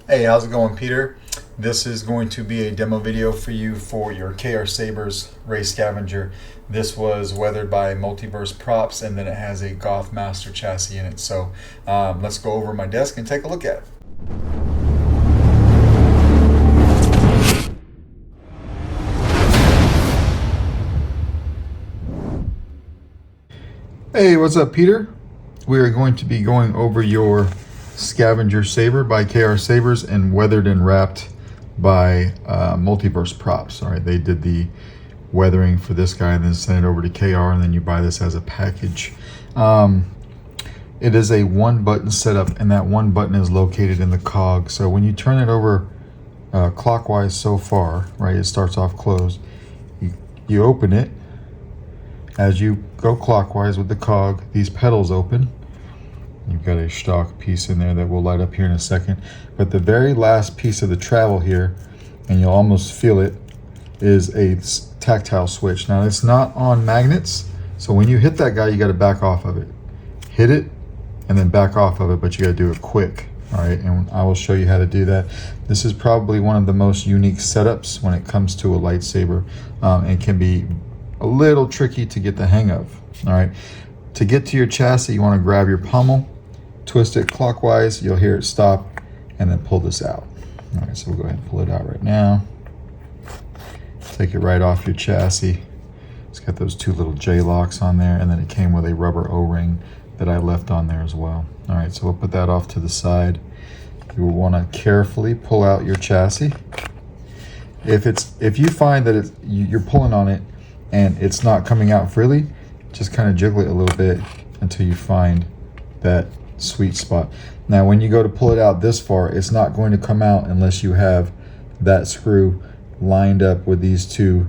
Hey, how's it going, Peter? This is going to be a demo video for you for your KR Sabers Ray Scavenger. This was weathered by Multiverse Props, and then it has a Goth Master chassis in it. So let's go over my desk and take a look at it. Hey, what's up, Peter? We are going to be going over your Scavenger Saber by KR Sabers and weathered and wrapped by Multiverse Props. All right, they did the weathering for this guy and then sent it over to KR, and then you buy this as a package. It is a one button setup, and that one button is located in the cog. So when you turn it over clockwise so far, right, it starts off closed. You open it. As you go clockwise with the cog, these pedals open. You've got a stock piece in there that will light up here in a second. But the very last piece of the travel here, and you'll almost feel it, is a tactile switch. Now, it's not on magnets, so when you hit that guy, you got to back off of it. Hit it, and then back off of it, but you got to do it quick. All right, and I will show you how to do that. This is probably one of the most unique setups when it comes to a lightsaber, and can be a little tricky to get the hang of. All right, to get to your chassis, you want to grab your pommel, twist it clockwise, you'll hear it stop, and then pull this out. All right, so we'll go ahead and pull it out right now. Take it right off your chassis. It's got those two little J-locks on there, and then it came with a rubber O-ring that I left on there as well. All right, so we'll put that off to the side. You will want to carefully pull out your chassis. If you find that you're pulling on it and it's not coming out freely, just kind of jiggle it a little bit until you find that sweet spot. Now, when you go to pull it out this far, it's not going to come out unless you have that screw lined up with these two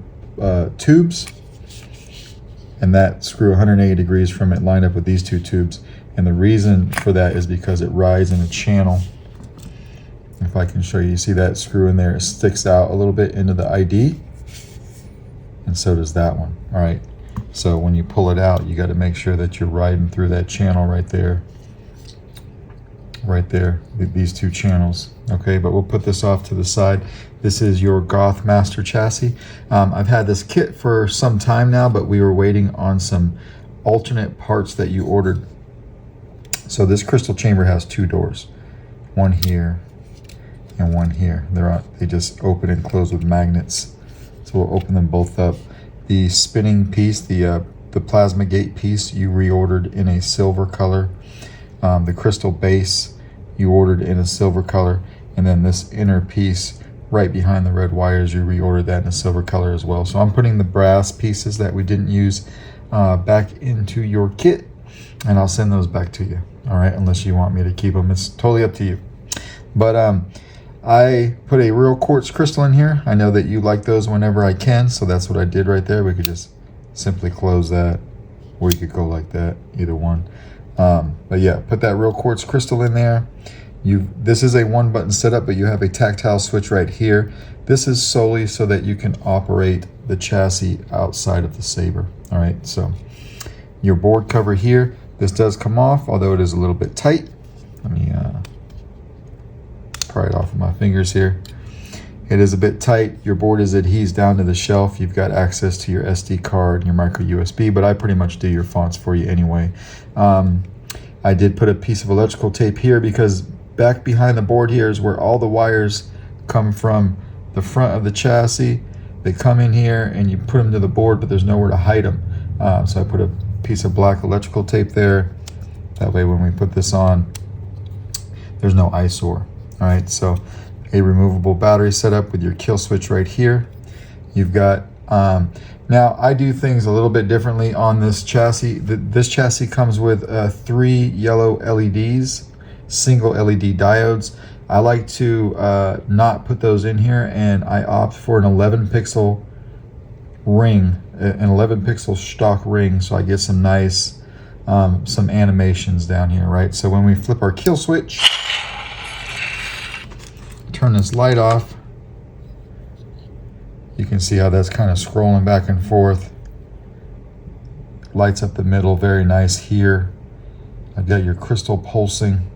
tubes, and that screw 180 degrees from it lined up with these two tubes. And the reason for that is because it rides in a channel. If I can show you, you see that screw in there, it sticks out a little bit into the ID, and so does that one. All right, so when you pull it out, you got to make sure that you're riding through that channel right there, these two channels. Okay, but we'll put this off to the side. This is your Goth Master chassis. I've had this kit for some time now, but we were waiting on some alternate parts that you ordered. So this crystal chamber has two doors, one here and one here. They just open and close with magnets. So we'll open them both up. The spinning piece, the plasma gate piece, you reordered in a silver color. The crystal base you ordered in a silver color, and then this inner piece right behind the red wires, you reordered that in a silver color as well. So I'm putting the brass pieces that we didn't use back into your kit, and I'll send those back to you. All right, unless you want me to keep them, it's totally up to you. But I put a real quartz crystal in here. I know that you like those whenever I can, so that's what I did right there. We could just simply close that, or you could go like that, either one. But yeah, put that real quartz crystal in there. This is a one button setup, but you have a tactile switch right here. This is solely so that you can operate the chassis outside of the Saber. All right, so your board cover here, this does come off, although it is a little bit tight. Let me pry it off with my fingers here. It is a bit tight. Your board is adhesed down to the shelf. You've got access to your SD card and your micro USB, but I pretty much do your fonts for you anyway. I did put a piece of electrical tape here because back behind the board here is where all the wires come from the front of the chassis. They come in here and you put them to the board, but there's nowhere to hide them. So I put a piece of black electrical tape there. That way when we put this on, there's no eyesore. All right, so a removable battery setup with your kill switch right here. You've got, now I do things a little bit differently on this chassis. This chassis comes with 3 yellow LEDs, single LED diodes. I like to not put those in here, and I opt for an 11 pixel ring, an 11 pixel stock ring, so I get some nice, some animations down here, right? So when we flip our kill switch, turn this light off, you can see how that's kind of scrolling back and forth. Lights up the middle, very nice here. I've got your crystal pulsing.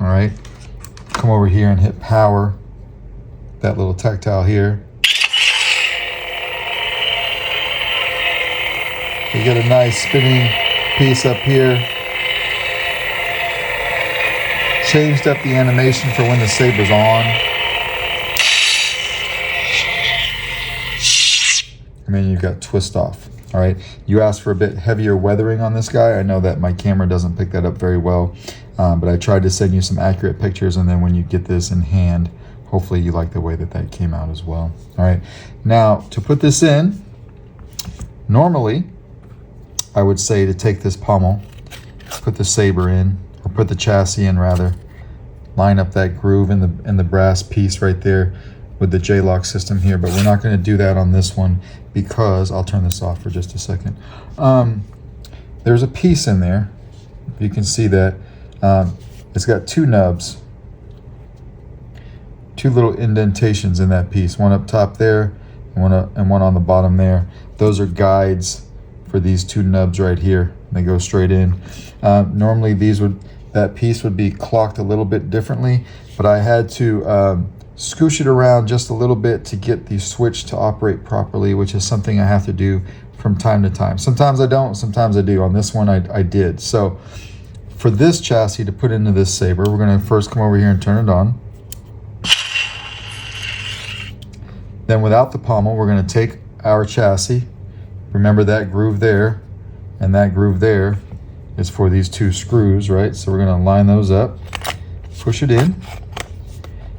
All right, come over here and hit power, that little tactile here. You get a nice spinning piece up here. Changed up the animation for when the saber's on. And then you've got twist off. All right, you asked for a bit heavier weathering on this guy. I know that my camera doesn't pick that up very well, but I tried to send you some accurate pictures, and then when you get this in hand, hopefully you like the way that that came out as well. All right, now to put this in, normally I would say to take this pommel, put the saber in, or put the chassis in rather, line up that groove in the brass piece right there with the J-lock system here, but we're not going to do that on this one because, I'll turn this off for just a second. There's a piece in there, you can see that. It's got two nubs, two little indentations in that piece, one up top there and one on the bottom there. Those are guides for these two nubs right here. They go straight in. Normally that piece would be clocked a little bit differently, but I had to scoosh it around just a little bit to get the switch to operate properly, which is something I have to do from time to time. Sometimes I don't, sometimes I do. On this one I did. So for this chassis to put into this saber, we're going to first come over here and turn it on. Then without the pommel, we're going to take our chassis. Remember that groove there and that groove there is for these two screws, right? So we're going to line those up, push it in.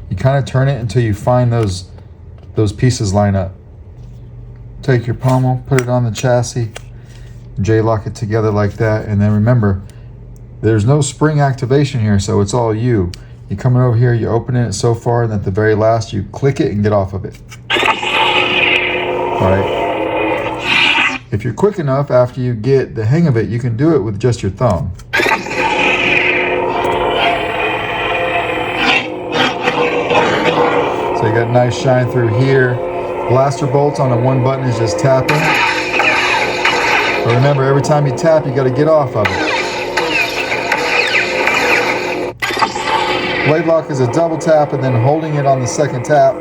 You kind of turn it until you find those pieces line up. Take your pommel, put it on the chassis, J-lock it together like that, and then remember, there's no spring activation here, so it's all you. You come over here, you open it so far, and at the very last, you click it and get off of it. All right. If you're quick enough, after you get the hang of it, you can do it with just your thumb. So you got nice shine through here. Blaster bolts on the one button is just tapping. But remember, every time you tap, you got to get off of it. Blade lock is a double tap and then holding it on the second tap.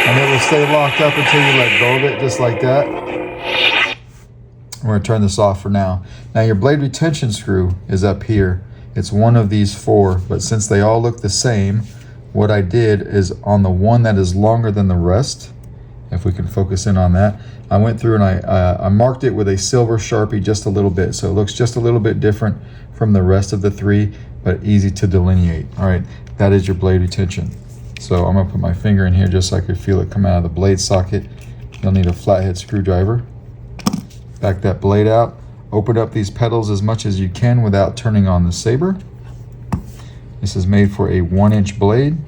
And it will stay locked up until you let go of it, just like that. We're going to turn this off for now. Now your blade retention screw is up here. It's one of these four, but since they all look the same, what I did is on the one that is longer than the rest, if we can focus in on that, I went through and I marked it with a silver Sharpie just a little bit, so it looks just a little bit different from the rest of the three, but easy to delineate. All right, that is your blade retention. So I'm gonna put my finger in here just so I could feel it come out of the blade socket. You'll need a flathead screwdriver. Back that blade out. Open up these pedals as much as you can without turning on the saber. This is made for a 1-inch blade.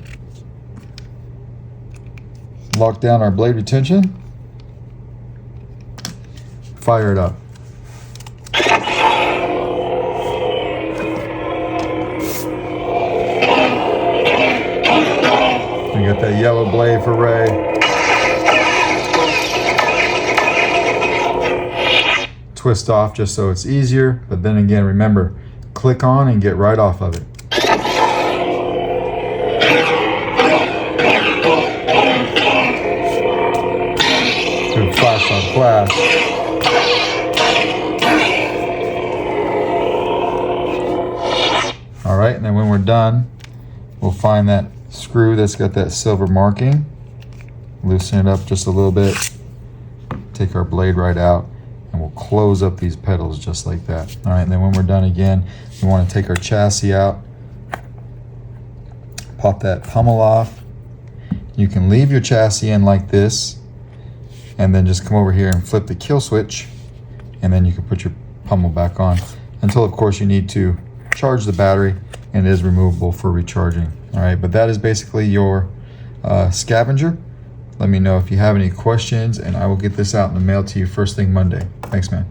Lock down our blade retention. Fire it up. We got that yellow blade for Ray. Twist off just so it's easier, but then again, remember, click on and get right off of it. Good flash on flash. All right, and then when we're done, we'll find that screw that's got that silver marking, loosen it up just a little bit, take our blade right out, and we'll close up these pedals just like that. All right, and then when we're done again, we want to take our chassis out, pop that pommel off. You can leave your chassis in like this, and then just come over here and flip the kill switch, and then you can put your pommel back on until, of course, you need to charge the battery, and it is removable for recharging. All right, but that is basically your Scavenger. Let me know if you have any questions, and I will get this out in the mail to you first thing Monday. Thanks, man.